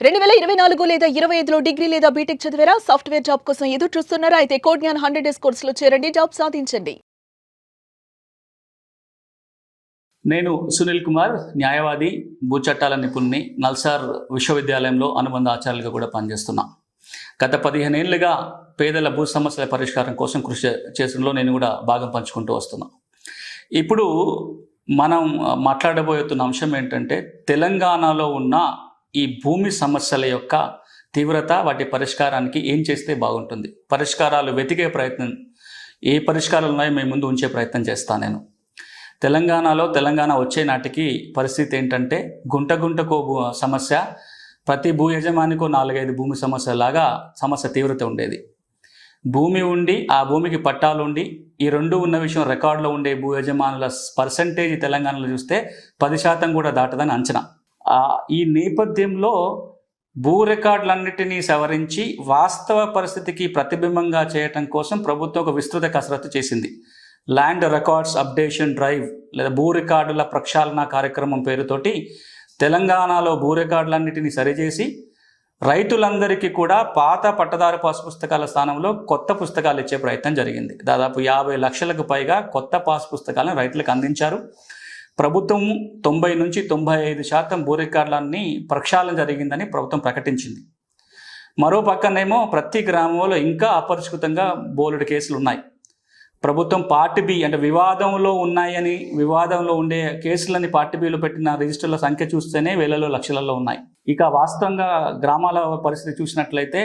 2024 లేదా 25లో డిగ్రీ లేదా బీటెక్ చదివారా? సాఫ్ట్‌వేర్ జాబ్ కోసం ఎదురు చూస్తున్నారా? అయితే కోడ్ జ్ఞాన్ 100 డేస్ కోర్సులో చేరండి, జాబ్ సాధించండి. నేను సునీల్ కుమార్, న్యాయవాది, భూ చట్టాల నిపుణుని, నల్సార్ విశ్వవిద్యాలయంలో అనుబంధ ఆచార్యులుగా కూడా పనిచేస్తున్నా. గత 15 ఏళ్లుగా పేదల భూ సమస్యల పరిష్కారం కోసం కృషి చేసడంలో నేను కూడా భాగం పంచుకుంటూ వస్తున్నా. ఇప్పుడు మనం మాట్లాడబోతున్న అంశం ఏంటంటే, తెలంగాణలో ఉన్న ఈ భూమి సమస్యల యొక్క తీవ్రత, వాటి పరిష్కారానికి ఏం చేస్తే బాగుంటుంది, పరిష్కారాలు వెతికే ప్రయత్నం, ఏ పరిష్కారాలు ఉన్నాయో మేము ముందు ఉంచే ప్రయత్నం చేస్తాను. నేను తెలంగాణ వచ్చే నాటికి పరిస్థితి ఏంటంటే, గుంటకు సమస్య, ప్రతి భూ యజమానికో 4-5 భూమి సమస్యలాగా సమస్య తీవ్రత ఉండేది. భూమి ఉండి ఆ భూమికి పట్టాలు ఉండి ఈ రెండు ఉన్న విషయం రికార్డులో ఉండే భూ యజమానుల పర్సంటేజ్ తెలంగాణలో చూస్తే 10% కూడా దాటదని అంచనా. ఈ నేపథ్యంలో భూ రికార్డులన్నిటినీ సవరించి వాస్తవ పరిస్థితికి ప్రతిబింబంగా చేయటం కోసం ప్రభుత్వం ఒక విస్తృత కసరత్తు చేసింది. ల్యాండ్ రికార్డ్స్ అప్డేషన్ డ్రైవ్ లేదా భూ రికార్డుల ప్రక్షాళన కార్యక్రమం పేరుతోటి తెలంగాణలో భూ రికార్డులన్నిటినీ సరిచేసి రైతులందరికీ కూడా పాత పట్టదారు పాస్ పుస్తకాల స్థానంలో కొత్త పుస్తకాలు ఇచ్చే ప్రయత్నం జరిగింది. దాదాపు 50 లక్షలకు పైగా కొత్త పాస్ పుస్తకాలను రైతులకు అందించారు. ప్రభుత్వం 90 నుంచి 95% భూ రికార్డులన్నీ ప్రక్షాళన జరిగిందని ప్రభుత్వం ప్రకటించింది. మరో పక్కనేమో ప్రతి గ్రామంలో ఇంకా అపరిష్కృతంగా బోలెడు కేసులు ఉన్నాయి. ప్రభుత్వం పార్ట్ బి అంటే వివాదంలో ఉన్నాయని, వివాదంలో ఉండే కేసులని పార్ట్ బిలో పెట్టిన రిజిస్టర్ల సంఖ్య చూస్తేనే వేలలో లక్షలలో ఉన్నాయి. ఇక వాస్తవంగా గ్రామాల పరిస్థితి చూసినట్లయితే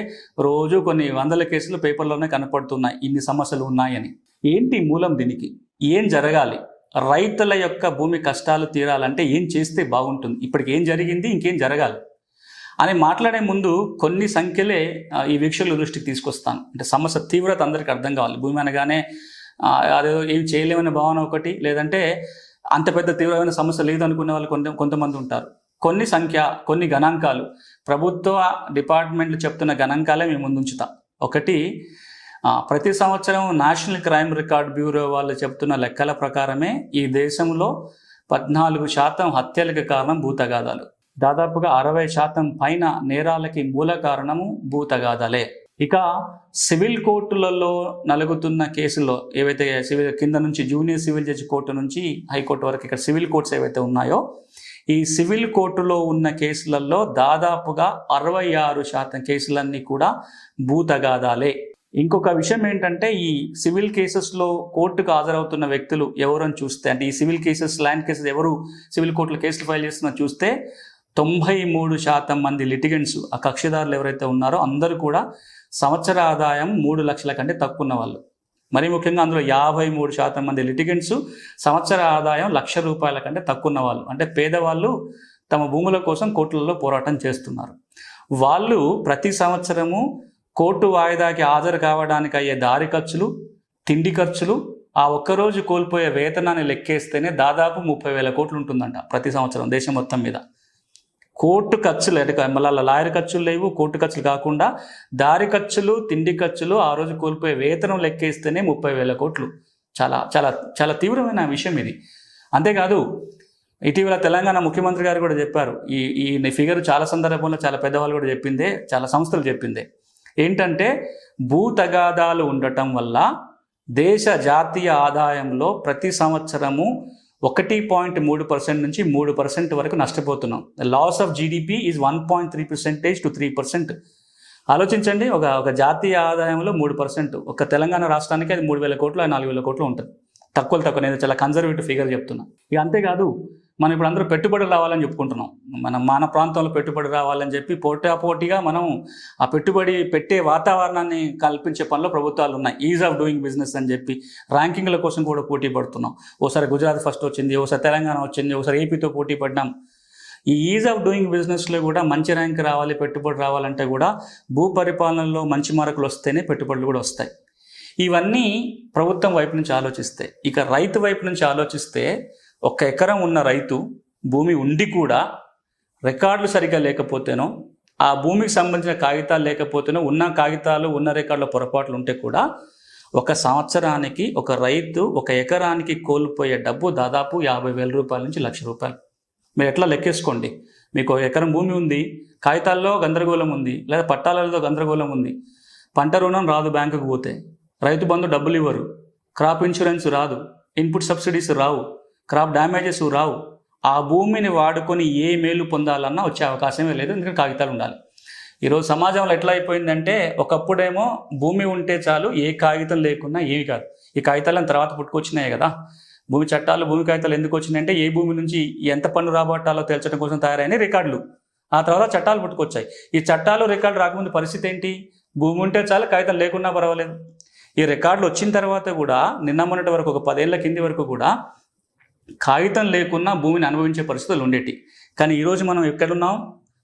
రోజు కొన్ని వందల కేసులు పేపర్లోనే కనపడుతున్నాయి, ఇన్ని సమస్యలు ఉన్నాయని. ఏంటి మూలం దీనికి? ఏం జరగాలి? రైతుల యొక్క భూమి కష్టాలు తీరాలంటే ఏం చేస్తే బాగుంటుంది, ఇప్పటికి ఏం జరిగింది, ఇంకేం జరగాలి అని మాట్లాడే ముందు కొన్ని సంఖ్యలే ఈ వీక్షకుల దృష్టికి తీసుకొస్తాను. అంటే సమస్య తీవ్రత అందరికీ అర్థం కావాలి. భూమి అనగానే అదేదో ఏమి చేయలేమనే భావన ఒకటి, లేదంటే అంత పెద్ద తీవ్రమైన సమస్య లేదు అనుకునే వాళ్ళు కొంతమంది ఉంటారు. కొన్ని సంఖ్య, కొన్ని గణాంకాలు, ప్రభుత్వ డిపార్ట్మెంట్లు చెప్తున్న గణాంకాలే మేము ముందు ఉంచుతాం. ఒకటి, ప్రతి సంవత్సరం నేషనల్ క్రైమ్ రికార్డ్ బ్యూరో వాళ్ళు చెప్తున్న లెక్కల ప్రకారమే ఈ దేశంలో 14% హత్యలకు కారణం భూ తగాదాలు. దాదాపుగా 60% పైన నేరాలకి మూల కారణము భూ తగాదాలే. ఇక సివిల్ కోర్టులలో నలుగుతున్న కేసుల్లో ఏవైతే సివిల్ కింద నుంచి జూనియర్ సివిల్ జడ్జి కోర్టు నుంచి హైకోర్టు వరకు ఇక్కడ సివిల్ కోర్ట్స్ ఏవైతే ఉన్నాయో, ఈ సివిల్ కోర్టులో ఉన్న కేసులలో దాదాపుగా 66% కేసులన్నీ కూడా భూ తగాదాలే. ఇంకొక విషయం ఏంటంటే, ఈ సివిల్ కేసెస్లో కోర్టుకు హాజరవుతున్న వ్యక్తులు ఎవరని చూస్తే, అంటే ఈ సివిల్ కేసెస్, ల్యాండ్ కేసెస్ ఎవరు సివిల్ కోర్టులో కేసులు ఫైల్ చేస్తున్నా చూస్తే 93% మంది లిటిగెంట్స్, ఆ కక్షిదారులు ఎవరైతే ఉన్నారో అందరూ కూడా సంవత్సర ఆదాయం 3 లక్షల కంటే తక్కువ ఉన్న వాళ్ళు. మరి ముఖ్యంగా అందులో 53% మంది లిటిగెంట్స్ సంవత్సర ఆదాయం ₹1,00,000 కంటే తక్కువ ఉన్న వాళ్ళు. అంటే పేదవాళ్ళు తమ భూముల కోసం కోర్టులలో పోరాటం చేస్తున్నారు. వాళ్ళు ప్రతి సంవత్సరము కోర్టు వాయిదాకి హాజరు కావడానికి అయ్యే దారి ఖర్చులు, తిండి ఖర్చులు, ఆ ఒక్కరోజు కోల్పోయే వేతనాన్ని లెక్కేస్తేనే దాదాపు 30,000 కోట్లు ఉంటుందంట ప్రతి సంవత్సరం దేశం మొత్తం మీద. కోర్టు ఖర్చులు అంటే మళ్ళీ లాయర్ ఖర్చులు లేవు, కోర్టు ఖర్చులు కాకుండా దారి ఖర్చులు, తిండి ఖర్చులు, ఆ రోజు కోల్పోయే వేతనం లెక్కేస్తేనే 30,000 కోట్లు. చాలా చాలా చాలా తీవ్రమైన విషయం ఇది. అంతేకాదు, ఇటీవల తెలంగాణ ముఖ్యమంత్రి గారు కూడా చెప్పారు, ఈ ఫిగర్ చాలా సందర్భంలో చాలా పెద్దవాళ్ళు కూడా చెప్పిందే, చాలా సంస్థలు చెప్పిందే. ఏంటంటే, భూ తగాదాలు ఉండటం వల్ల దేశ జాతీయ ఆదాయంలో ప్రతి సంవత్సరము 1.3% నుంచి 3% వరకు నష్టపోతున్నాం. Loss of GDP is 1.3% to 3%. ఆలోచించండి, ఒక జాతీయ ఆదాయంలో 3%, ఒక తెలంగాణ రాష్ట్రానికి అది 3,000 కోట్లు, 4,000 కోట్లు ఉంటుంది. తక్కువ నేను చాలా కన్జర్వేటివ్ ఫిగర్ చెప్తున్నా. ఇక అంతేకాదు, మనం ఇప్పుడు అందరూ పెట్టుబడులు రావాలని చెప్పుకుంటున్నాం. మన ప్రాంతంలో పెట్టుబడి రావాలని చెప్పి పోటాపోటీగా మనం ఆ పెట్టుబడి పెట్టే వాతావరణాన్ని కల్పించే పనిలో ప్రభుత్వాలు ఉన్నాయి. ఈజ్ ఆఫ్ డూయింగ్ బిజినెస్ అని చెప్పి ర్యాంకింగ్ల కోసం కూడా పోటీ పడుతున్నాం. ఓసారి గుజరాత్ ఫస్ట్ వచ్చింది, ఓసారి తెలంగాణ వచ్చింది, ఓసారి ఏపీతో పోటీ పడ్డాం. ఈ ఈజ్ ఆఫ్ డూయింగ్ బిజినెస్లో కూడా మంచి ర్యాంక్ రావాలి, పెట్టుబడి రావాలంటే కూడా భూ పరిపాలనలో మంచి మార్కులు వస్తేనే పెట్టుబడులు కూడా వస్తాయి. ఇవన్నీ ప్రభుత్వం వైపు నుంచి ఆలోచిస్తే. ఇక రైతు వైపు నుంచి ఆలోచిస్తే, 1 ఎకరం ఉన్న రైతు భూమి ఉండి కూడా రికార్డులు సరిగ్గా లేకపోతేనో, ఆ భూమికి సంబంధించిన కాగితాలు లేకపోతేనో, ఉన్న కాగితాలు ఉన్న రికార్డుల పొరపాట్లు ఉంటే కూడా ఒక సంవత్సరానికి ఒక రైతు 1 ఎకరానికి కోల్పోయే డబ్బు దాదాపు ₹50,000 నుంచి ₹1,00,000. మీరు ఎట్లా లెక్కేసుకోండి. మీకు ఎకరం భూమి ఉంది, కాగితాల్లో గందరగోళం ఉంది, లేదా పట్టాలలో గందరగోళం ఉంది, పంట రుణం రాదు, బ్యాంకుకు పోతే రైతు బంధు డబ్బులు ఇవ్వరు, క్రాప్ ఇన్సూరెన్స్ రాదు, ఇన్పుట్ సబ్సిడీస్ రావు, క్రాప్ డ్యామేజెస్ రావు. ఆ భూమిని వాడుకొని ఏ మేలు పొందాలన్నా వచ్చే అవకాశమే లేదు, ఎందుకంటే కాగితాలు ఉండాలి. ఈరోజు సమాజంలో ఎట్లా అయిపోయిందంటే, ఒకప్పుడేమో భూమి ఉంటే చాలు, ఏ కాగితం లేకున్నా ఏమి కాదు. ఈ కాగితాలను తర్వాత పుట్టుకొచ్చినాయి కదా. భూమి చట్టాలు, భూమి కాగితాలు ఎందుకు వచ్చినాయంటే ఏ భూమి నుంచి ఎంత పన్ను రాబట్టాలో తేల్చడం కోసం తయారైన రికార్డులు. ఆ తర్వాత చట్టాలు పుట్టుకొచ్చాయి. ఈ చట్టాలు రికార్డు రాకముందు పరిస్థితి ఏంటి? భూమి ఉంటే చాలు, కాగితం లేకున్నా పర్వాలేదు. ఈ రికార్డులు వచ్చిన తర్వాత కూడా నిన్న మొన్నటి వరకు, ఒక 10 ఏళ్ల కింది వరకు కూడా కాగితం లేకున్నా భూమిని అనుభవించే పరిస్థితులు ఉండేటి. కానీ ఈరోజు మనం ఎక్కడున్నాం?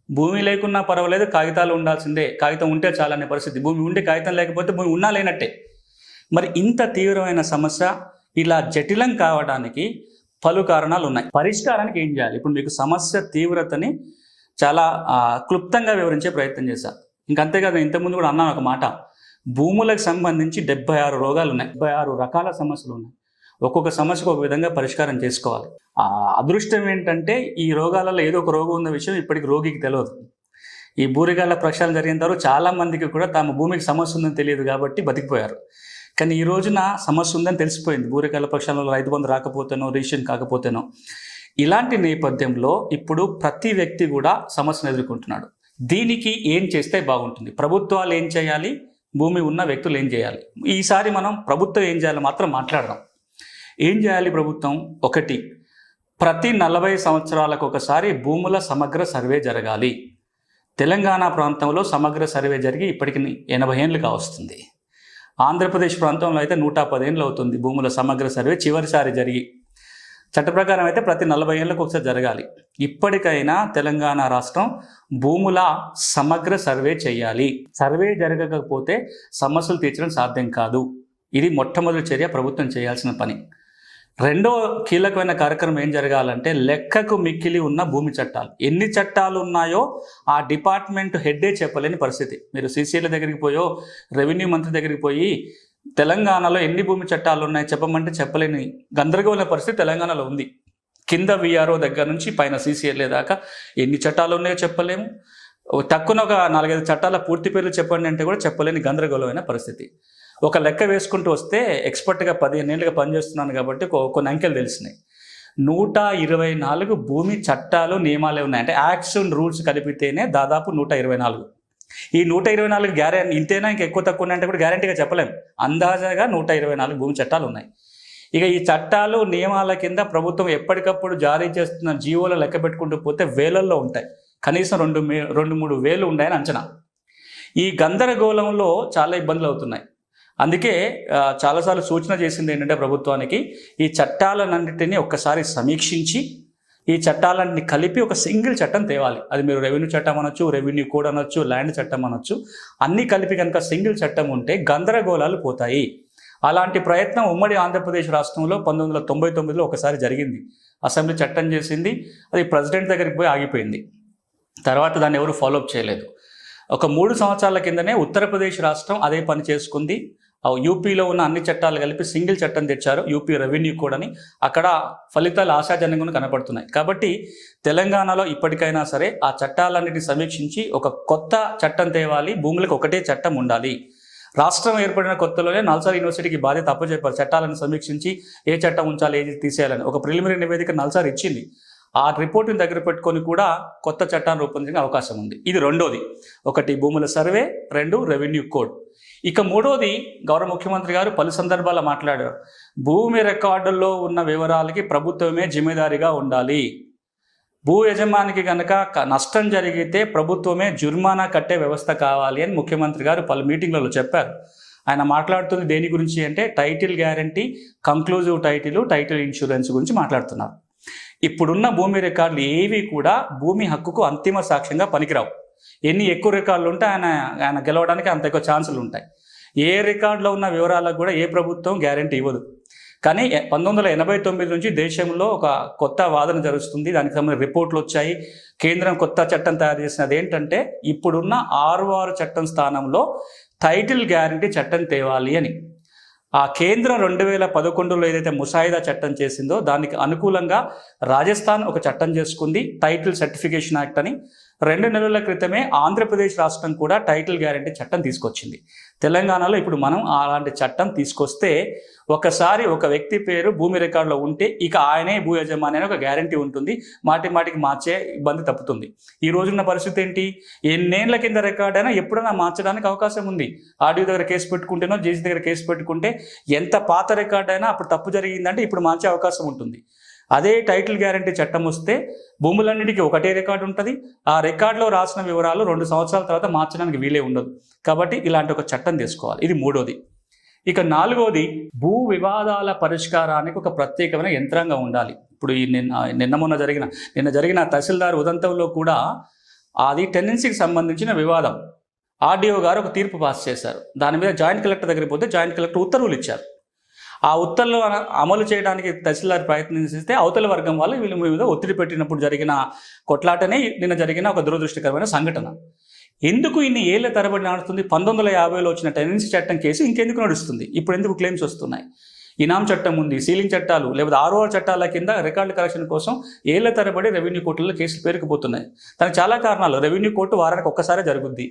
భూమి లేకున్నా పర్వాలేదు, కాగితాలు ఉండాల్సిందే, కాగితం ఉంటే చాలనే పరిస్థితి. భూమి ఉండి కాగితం లేకపోతే భూమి ఉన్నా లేనట్టే. మరి ఇంత తీవ్రమైన సమస్య ఇలా జటిలం కావడానికి పలు కారణాలు ఉన్నాయి. పరిష్కారానికి ఏం చేయాలి? ఇప్పుడు మీకు సమస్య తీవ్రతని చాలా క్లుప్తంగా వివరించే ప్రయత్నం చేశాను. ఇంకంతేకాదు, ఇంతకుముందు కూడా అన్నాను ఒక మాట. భూములకు సంబంధించి 76 రోగాలు ఉన్నాయి, 76 రకాల సమస్యలు ఉన్నాయి. ఒక్కొక్క సమస్యకు ఒక విధంగా పరిష్కారం చేసుకోవాలి. ఆ అదృష్టం ఏంటంటే, ఈ రోగాలలో ఏదో ఒక రోగం ఉన్న విషయం ఇప్పటికి రోగికి తెలియదు. ఈ బూరిగాళ్ల ప్రక్షాళన జరిగిన తర్వాత చాలా మందికి కూడా తమ భూమికి సమస్య ఉందని తెలియదు కాబట్టి బతికిపోయారు. కానీ ఈ రోజున సమస్య ఉందని తెలిసిపోయింది. బూరిగాళ్ల ప్రక్షాళనలో రైతు బంధు రాకపోతేనో, రిజిస్ట్రేషన్ కాకపోతేనో. ఇలాంటి నేపథ్యంలో ఇప్పుడు ప్రతి వ్యక్తి కూడా సమస్యను ఎదుర్కొంటున్నాడు. దీనికి ఏం చేస్తే బాగుంటుంది? ప్రభుత్వాలు ఏం చేయాలి? భూమి ఉన్న వ్యక్తులు ఏం చేయాలి? ఈసారి మనం ప్రభుత్వం ఏం చేయాలో మాత్రం మాట్లాడదాం. ఏం చేయాలి ప్రభుత్వం? ఒకటి, ప్రతి 40 సంవత్సరాలకు ఒకసారి భూముల సమగ్ర సర్వే జరగాలి. తెలంగాణ ప్రాంతంలో సమగ్ర సర్వే జరిగి ఇప్పటికి 80 ఏళ్ళు కావస్తుంది. ఆంధ్రప్రదేశ్ ప్రాంతంలో అయితే 110 ఏళ్ళు అవుతుంది భూముల సమగ్ర సర్వే చివరిసారి జరిగి. చట్ట ప్రకారం అయితే ప్రతి 40 ఏళ్ళకు ఒకసారి జరగాలి. ఇప్పటికైనా తెలంగాణ రాష్ట్రం భూముల సమగ్ర సర్వే చేయాలి. సర్వే జరగకపోతే సమస్యలు తీర్చడం సాధ్యం కాదు. ఇది మొట్టమొదటి చర్య, ప్రభుత్వం చేయాల్సిన పని. రెండో కీలకమైన కార్యక్రమం ఏం జరగాలంటే, లెక్కకు మిక్కిలి ఉన్న భూమి చట్టాలు. ఎన్ని చట్టాలు ఉన్నాయో ఆ డిపార్ట్మెంట్ హెడ్డే చెప్పలేని పరిస్థితి. మీరు సీసీఎల్ దగ్గరికి పోయో, రెవెన్యూ మంత్రి దగ్గరికి పోయి తెలంగాణలో ఎన్ని భూమి చట్టాలు ఉన్నాయి చెప్పమంటే చెప్పలేని గందరగోళ పరిస్థితి తెలంగాణలో ఉంది. కింద విఆర్ఓ దగ్గర నుంచి పైన సీసీఎల్ దాకా ఎన్ని చట్టాలు ఉన్నాయో చెప్పలేము. తక్కువ ఒక 4-5 చట్టాల పూర్తి పేర్లు చెప్పండి అంటే కూడా చెప్పలేని గందరగోళమైన పరిస్థితి. ఒక లెక్క వేసుకుంటూ వస్తే, ఎక్స్పర్ట్గా 15 ఏళ్ళుగా పనిచేస్తున్నాను కాబట్టి కొన్ని అంకెలు తెలిసినాయి. 124 భూమి చట్టాలు, నియమాలే ఉన్నాయి. అంటే యాక్ట్స్ అండ్ రూల్స్ కలిపితేనే దాదాపు 124. ఈ 124 గ్యారెంటీ ఇంతేనా, ఇంకా ఎక్కువ తక్కువ ఉన్నాయంటే కూడా గ్యారెంటీగా చెప్పలేము. అందాజాగా 124 భూమి చట్టాలు ఉన్నాయి. ఇక ఈ చట్టాలు, నియమాల కింద ప్రభుత్వం ఎప్పటికప్పుడు జారీ చేస్తున్న జీవోలు లెక్క పెట్టుకుంటూ పోతే వేలల్లో ఉంటాయి. కనీసం 2-3 వేలు ఉన్నాయని అంచనా. ఈ గందరగోళంలో చాలా ఇబ్బందులు అవుతున్నాయి. అందుకే చాలాసార్లు సూచన చేసింది ఏంటంటే ప్రభుత్వానికి, ఈ చట్టాలన్నింటినీ ఒక్కసారి సమీక్షించి ఈ చట్టాలన్నీ కలిపి ఒక సింగిల్ చట్టం తేవాలి. అది మీరు రెవెన్యూ చట్టం అనొచ్చు, రెవెన్యూ కోడ్ అనొచ్చు, ల్యాండ్ చట్టం అనొచ్చు. అన్నీ కలిపి కనుక సింగిల్ చట్టం ఉంటే గందరగోళాలు పోతాయి. అలాంటి ప్రయత్నం ఉమ్మడి ఆంధ్రప్రదేశ్ రాష్ట్రంలో 1999లో ఒకసారి జరిగింది. అసెంబ్లీ చట్టం చేసింది, అది ప్రెసిడెంట్ దగ్గరికి పోయి ఆగిపోయింది. తర్వాత దాన్ని ఎవరు ఫాలోఅప్ చేయలేదు. ఒక 3 సంవత్సరాల కిందనే ఉత్తరప్రదేశ్ రాష్ట్రం అదే పని చేసుకుంది. యూపీలో ఉన్న అన్ని చట్టాలు కలిపి సింగిల్ చట్టం తెచ్చారు, యూపీ రెవెన్యూ కోడ్ అని. అక్కడ ఫలితాలు ఆశాజనకంగా కనపడుతున్నాయి. కాబట్టి తెలంగాణలో ఇప్పటికైనా సరే ఆ చట్టాలన్నిటిని సమీక్షించి ఒక కొత్త చట్టం తేవాలి. భూములకు ఒకటే చట్టం ఉండాలి. రాష్ట్రం ఏర్పడిన కొత్తలోనే నల్సార్ యూనివర్సిటీకి బాధ్యత అప్పచెప్పారు. చట్టాలను సమీక్షించి ఏ చట్టం ఉంచాలి, ఏది తీసేయాలని ఒక ప్రిలిమినరీ నివేదిక నల్సార్ ఇచ్చింది. ఆ రిపోర్టుని దగ్గర పెట్టుకొని కూడా కొత్త చట్టాన్ని రూపొందించే అవకాశం ఉంది. ఇది రెండోది. ఒకటి భూముల సర్వే, 2 రెవెన్యూ కోడ్. ఇక మూడోది, గౌరవ ముఖ్యమంత్రి గారు పలు సందర్భాల్లో మాట్లాడారు, భూమి రికార్డుల్లో ఉన్న వివరాలకి ప్రభుత్వమే జిమ్మేదారిగా ఉండాలి. భూ యజమానికి కనుక నష్టం జరిగితే ప్రభుత్వమే జుర్మానా కట్టే వ్యవస్థ కావాలి అని ముఖ్యమంత్రి గారు పలు మీటింగ్లలో చెప్పారు. ఆయన మాట్లాడుతుంది దేని గురించి అంటే, title guarantee, conclusive title insurance గురించి మాట్లాడుతున్నారు. ఇప్పుడున్న భూమి రికార్డులు ఏవి కూడా భూమి హక్కుకు అంతిమ సాక్ష్యంగా పనికిరావు. ఎన్ని ఎక్కువ రికార్డులు ఉంటే ఆయన గెలవడానికి అంత ఎక్కువ ఛాన్సులు ఉంటాయి. ఏ రికార్డులో ఉన్న వివరాలకు కూడా ఏ ప్రభుత్వం గ్యారంటీ ఇవ్వదు. కానీ 1989 నుంచి దేశంలో ఒక కొత్త వాదన జరుగుతుంది. దానికి సంబంధించిన రిపోర్ట్లు వచ్చాయి. కేంద్రం కొత్త చట్టం తయారు చేసినది ఏంటంటే, ఇప్పుడున్న 6 చట్టం స్థానంలో టైటిల్ గ్యారంటీ చట్టం తేవాలి అని. ఆ కేంద్రం 2011లో ఏదైతే ముసాయిదా చట్టం చేసిందో దానికి అనుకూలంగా రాజస్థాన్ ఒక చట్టం చేసుకుంది, టైటిల్ సర్టిఫికేషన్ యాక్ట్ అని. 2 నెలల క్రితమే ఆంధ్రప్రదేశ్ రాష్ట్రం కూడా టైటిల్ గ్యారంటీ చట్టం తీసుకొచ్చింది. తెలంగాణలో ఇప్పుడు మనం అలాంటి చట్టం తీసుకొస్తే ఒకసారి ఒక వ్యక్తి పేరు భూమి రికార్డులో ఉంటే ఇక ఆయనే భూ యజమాని అని ఒక గ్యారంటీ ఉంటుంది. మాటికి మార్చే ఇబ్బంది తప్పుతుంది. ఈ రోజున్న పరిస్థితి ఏంటి? ఎన్నేళ్ల కింద రికార్డ్ అయినా ఎప్పుడైనా మార్చడానికి అవకాశం ఉంది. ఆర్డీఓ దగ్గర కేసు పెట్టుకుంటేనో జేసీ దగ్గర కేసు పెట్టుకుంటే ఎంత పాత రికార్డ్ అయినా అప్పుడు తప్పు జరిగిందంటే ఇప్పుడు మార్చే అవకాశం ఉంటుంది. అదే టైటిల్ గ్యారంటీ చట్టం వస్తే భూములన్నిటికీ ఒకటే రికార్డు ఉంటుంది. ఆ రికార్డులో రాసిన వివరాలు 2 సంవత్సరాల తర్వాత మార్చడానికి వీలే ఉండదు. కాబట్టి ఇలాంటి ఒక చట్టం తీసుకోవాలి. ఇది 3వది. ఇక 4వది, భూ వివాదాల పరిష్కారానికి ఒక ప్రత్యేకమైన యంత్రాంగం ఉండాలి. ఇప్పుడు ఈ నిన్న జరిగిన తహసీల్దార్ ఉదంతంలో కూడా అది టెనెన్సీకి సంబంధించిన వివాదం. ఆర్డీఓ గారు ఒక తీర్పు పాస్ చేశారు. దాని మీద జాయింట్ కలెక్టర్ దగ్గరికి పోతే జాయింట్ కలెక్టర్ ఉత్తర్వులు ఇచ్చారు. ఆ ఉత్తర్వులు అమలు చేయడానికి తహసీల్దార్ ప్రయత్నిస్తే అవతల వర్గం వాళ్ళు వీళ్ళ మీద ఒత్తిడి పెట్టినప్పుడు జరిగిన కొట్లాటనే నిన్న జరిగిన ఒక దురదృష్టకరమైన సంఘటన. ఎందుకు ఇన్ని ఏళ్ల తరబడి నడుస్తుంది? 1950లో వచ్చిన టెనెన్సీ చట్టం కేసు ఇంకెందుకు నడుస్తుంది? ఇప్పుడు ఎందుకు క్లెయిమ్స్ వస్తున్నాయి? ఇనాం చట్టం ఉంది, సీలింగ్ చట్టాలు లేదా ఆర్ఓఆర్ చట్టాల కింద రికార్డు కరెక్షన్ కోసం ఏళ్ల తరబడి రెవెన్యూ కోర్టుల్లో కేసులు పేరుకుపోతున్నాయి. దానికి చాలా కారణాలు. రెవెన్యూ కోర్టు వారానికి ఒక్కసారి జరుగుద్ది,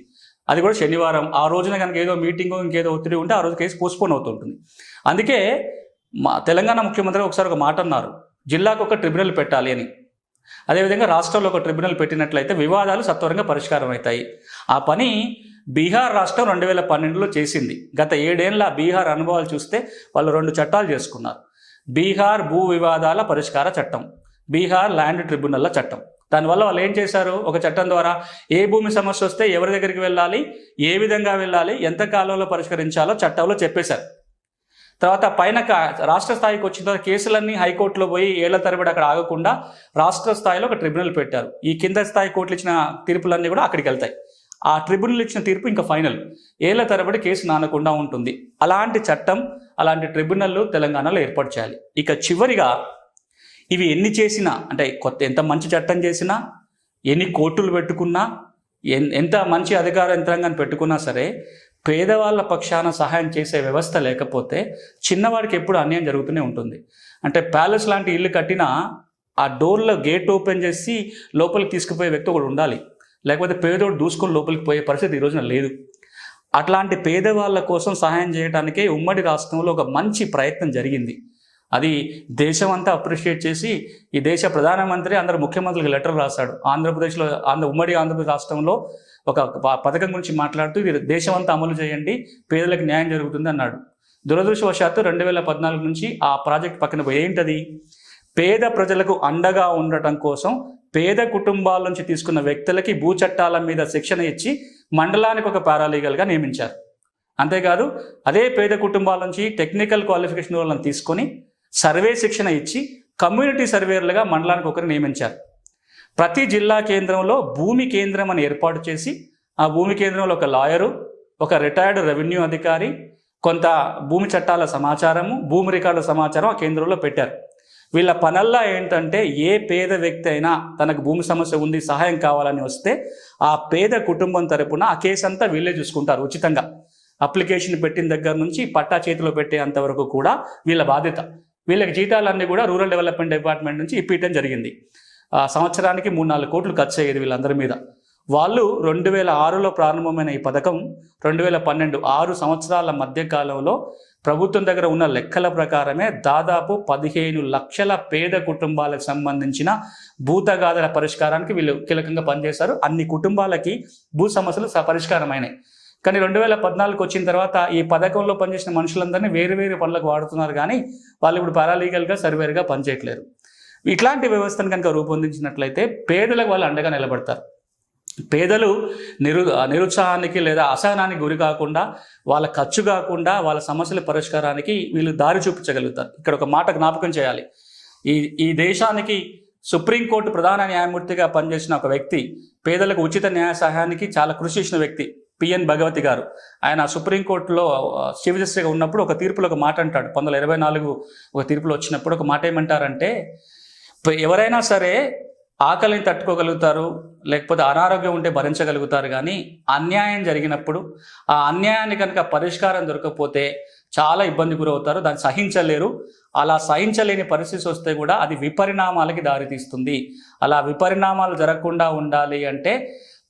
అది కూడా శనివారం. ఆ రోజున కనుక ఏదో మీటింగో ఇంకేదో ఒత్తిడి ఉంటే ఆ రోజు కేసు పోస్ట్పోన్ అవుతుంటుంది. అందుకే తెలంగాణ ముఖ్యమంత్రి ఒకసారి ఒక మాట అన్నారు, జిల్లాకు ఒక ట్రిబ్యునల్ పెట్టాలి అని. అదేవిధంగా రాష్ట్రంలో ఒక ట్రిబ్యునల్ పెట్టినట్లయితే వివాదాలు సత్వరంగా పరిష్కారం అవుతాయి. ఆ పని బీహార్ రాష్ట్రం 2012లో చేసింది. గత 7 ఏళ్ల బీహార్ అనుభవాలు చూస్తే వాళ్ళు 2 చట్టాలు చేసుకున్నారు. బీహార్ భూ వివాదాల పరిష్కార చట్టం, బీహార్ ల్యాండ్ ట్రిబ్యునల్ల చట్టం. దానివల్ల వాళ్ళు ఏం చేశారు? ఒక చట్టం ద్వారా ఏ భూమి సమస్య వస్తే ఎవరి దగ్గరికి వెళ్ళాలి, ఏ విధంగా వెళ్ళాలి, ఎంత కాలంలో పరిష్కరించాలో చట్టంలో చెప్పేశారు. తర్వాత పైన రాష్ట్ర స్థాయికి వచ్చిన తర్వాత కేసులన్నీ హైకోర్టులో పోయి ఏళ్ల తరబడి అక్కడ ఆగకుండా రాష్ట్ర స్థాయిలో ఒక ట్రిబ్యునల్ పెట్టారు. ఈ కింద స్థాయి కోర్టులు ఇచ్చిన తీర్పులన్నీ కూడా అక్కడికి వెళ్తాయి. ఆ ట్రిబ్యునల్ ఇచ్చిన తీర్పు ఇంకా ఫైనల్, ఏళ్ల తరబడి కేసు నానకుండా ఉంటుంది. అలాంటి చట్టం, అలాంటి ట్రిబ్యునల్ తెలంగాణలో ఏర్పాటు చేయాలి. ఇక చివరిగా, ఇవి ఎన్ని చేసినా, అంటే ఎంత మంచి చట్టం చేసినా, ఎన్ని కోర్టులు పెట్టుకున్నా, ఎంత మంచి అధికార యంత్రాంగాన్ని పెట్టుకున్నా సరే, పేదవాళ్ళ పక్షాన సహాయం చేసే వ్యవస్థ లేకపోతే చిన్నవాడికి ఎప్పుడు అన్యాయం జరుగుతూనే ఉంటుంది. అంటే ప్యాలెస్ లాంటి ఇల్లు కట్టినా ఆ డోర్లో గేట్ ఓపెన్ చేసి లోపలికి తీసుకుపోయే వ్యక్తి ఒకడు ఉండాలి, లేకపోతే పేదోడు దూసుకొని లోపలికి పోయే పరిస్థితి ఈ రోజున లేదు. అట్లాంటి పేదవాళ్ళ కోసం సహాయం చేయడానికే ఉమ్మడి రాష్ట్రంలో ఒక మంచి ప్రయత్నం జరిగింది. అది దేశం అంతా అప్రిషియేట్ చేసి ఈ దేశ ప్రధానమంత్రి అందరు ముఖ్యమంత్రులకు లెటర్ రాశాడు. ఆంధ్రప్రదేశ్లో ఉమ్మడి ఆంధ్రప్రదేశ్ రాష్ట్రంలో ఒక పథకం గురించి మాట్లాడుతూ ఇది దేశం అంతా అమలు చేయండి, పేదలకు న్యాయం జరుగుతుంది అన్నాడు. దురదృష్టవశాత్తు 2014 నుంచి ఆ ప్రాజెక్ట్ పక్కన పోయి ఏంటది? పేద ప్రజలకు అండగా ఉండటం కోసం పేద కుటుంబాల నుంచి తీసుకున్న వ్యక్తులకి భూ చట్టాల మీద శిక్షణ ఇచ్చి మండలానికి ఒక పారాలీగల్గా నియమించారు. అంతేకాదు అదే పేద కుటుంబాల నుంచి టెక్నికల్ క్వాలిఫికేషన్ వాళ్ళని తీసుకొని సర్వే శిక్షణ ఇచ్చి కమ్యూనిటీ సర్వేయర్లుగా మండలానికి ఒకరు నియమించారు. ప్రతి జిల్లా కేంద్రంలో భూమి కేంద్రం అని ఏర్పాటు చేసి ఆ భూమి కేంద్రంలో ఒక లాయరు, ఒక రిటైర్డ్ రెవెన్యూ అధికారి, కొంత భూమి చట్టాల సమాచారము, భూమి రికార్డుల సమాచారం ఆ కేంద్రంలో పెట్టారు. వీళ్ళ పనల్లా ఏంటంటే ఏ పేద వ్యక్తి అయినా తనకు భూమి సమస్య ఉంది, సహాయం కావాలని వస్తే ఆ పేద కుటుంబం తరపున ఆ కేసు అంతా వీళ్ళే చూసుకుంటారు ఉచితంగా. అప్లికేషన్ పెట్టిన దగ్గర నుంచి పట్టా చేతిలో పెట్టేంత వరకు కూడా వీళ్ళ బాధ్యత. వీళ్ళకి జీతాలన్నీ కూడా రూరల్ డెవలప్మెంట్ డిపార్ట్మెంట్ నుంచి ఇప్పించడం జరిగింది. సంవత్సరానికి 3-4 కోట్లు ఖర్చు అయ్యేది వీళ్ళందరి మీద. వాళ్ళు 2006లో ప్రారంభమైన ఈ పథకం 2012 6 సంవత్సరాల మధ్య కాలంలో ప్రభుత్వం దగ్గర ఉన్న లెక్కల ప్రకారమే దాదాపు 15 లక్షల పేద కుటుంబాలకు సంబంధించిన భూతగాథల పరిష్కారానికి వీళ్ళు కీలకంగా పనిచేశారు. అన్ని కుటుంబాలకి భూ సమస్యలు పరిష్కారమైనాయి. కానీ 2014 వచ్చిన తర్వాత ఈ పథకంలో పనిచేసిన మనుషులందరినీ వేరు వేరు పనులకు వాడుతున్నారు, కానీ వాళ్ళు ఇప్పుడు పారాలీగల్గా సర్వేర్గా పనిచేయట్లేరు. ఇట్లాంటి వ్యవస్థను కనుక రూపొందించినట్లయితే పేదలకు వాళ్ళు అండగా నిలబడతారు. పేదలు నిరుత్సాహానికి లేదా అసహనానికి గురి కాకుండా, వాళ్ళ ఖర్చు కాకుండా వాళ్ళ సమస్యల పరిష్కారానికి వీళ్ళు దారి చూపించగలుగుతారు. ఇక్కడ ఒక మాట జ్ఞాపకం చేయాలి. ఈ దేశానికి సుప్రీంకోర్టు ప్రధాన న్యాయమూర్తిగా పనిచేసిన ఒక వ్యక్తి, పేదలకు ఉచిత న్యాయ సహాయానికి చాలా కృషి చేసిన వ్యక్తి పిఎన్ భగవతి గారు. ఆయన సుప్రీంకోర్టులో చీఫ్ జస్టిస్గా ఉన్నప్పుడు ఒక తీర్పులో ఒక మాట అంటాడు. 1924 ఒక తీర్పులో వచ్చినప్పుడు ఒక మాట ఏమంటారంటే, ఎవరైనా సరే ఆకలిని తట్టుకోగలుగుతారు, లేకపోతే అనారోగ్యం ఉంటే భరించగలుగుతారు, కానీ అన్యాయం జరిగినప్పుడు ఆ అన్యాయాన్ని కనుక పరిష్కారం దొరకకపోతే చాలా ఇబ్బంది గురవుతారు, దాన్ని సహించలేరు. అలా సహించలేని పరిస్థితి వస్తే కూడా అది విపరిణామాలకి దారితీస్తుంది. అలా విపరిణామాలు జరగకుండా ఉండాలి అంటే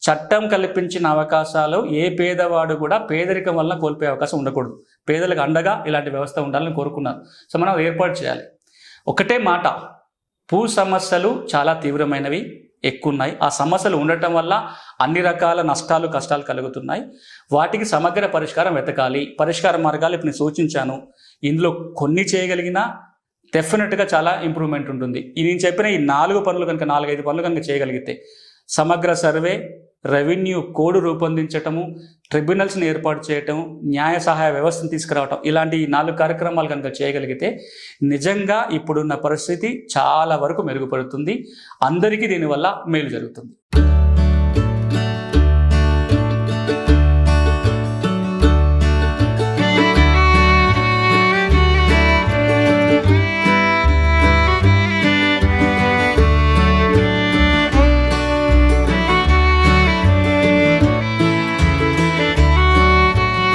చట్టం కల్పించిన అవకాశాలు ఏ పేదవాడు కూడా పేదరికం వల్ల కోల్పోయే అవకాశం ఉండకూడదు. పేదలకు అండగా ఇలాంటి వ్యవస్థ ఉండాలని కోరుకున్నాను. సో మనం ఏర్పాటు చేయాలి. ఒకటే మాట, భూ సమస్యలు చాలా తీవ్రమైనవి, ఎక్కువ ఉన్నాయి. ఆ సమస్యలు ఉండటం వల్ల అన్ని రకాల నష్టాలు కష్టాలు కలుగుతున్నాయి. వాటికి సమగ్ర పరిష్కారం వెతకాలి. పరిష్కార మార్గాలు ఇప్పుడు నేను సూచించాను. ఇందులో కొన్ని చేయగలిగినా డెఫినెట్గా చాలా ఇంప్రూవ్మెంట్ ఉంటుంది. నేను చెప్పిన ఈ 4 పనులు కనుక 4-5 పనులు కనుక చేయగలిగితే, సమగ్ర సర్వే, రెవెన్యూ కోడ్ రూపొందించటము, ట్రిబ్యునల్స్ని ఏర్పాటు చేయటం, న్యాయ సహాయ వ్యవస్థను తీసుకురావటం, ఇలాంటి 4 కార్యక్రమాలు కనుక చేయగలిగితే నిజంగా ఇప్పుడున్న పరిస్థితి చాలా వరకు మెరుగుపడుతుంది. అందరికీ దీనివల్ల మేలు జరుగుతుంది.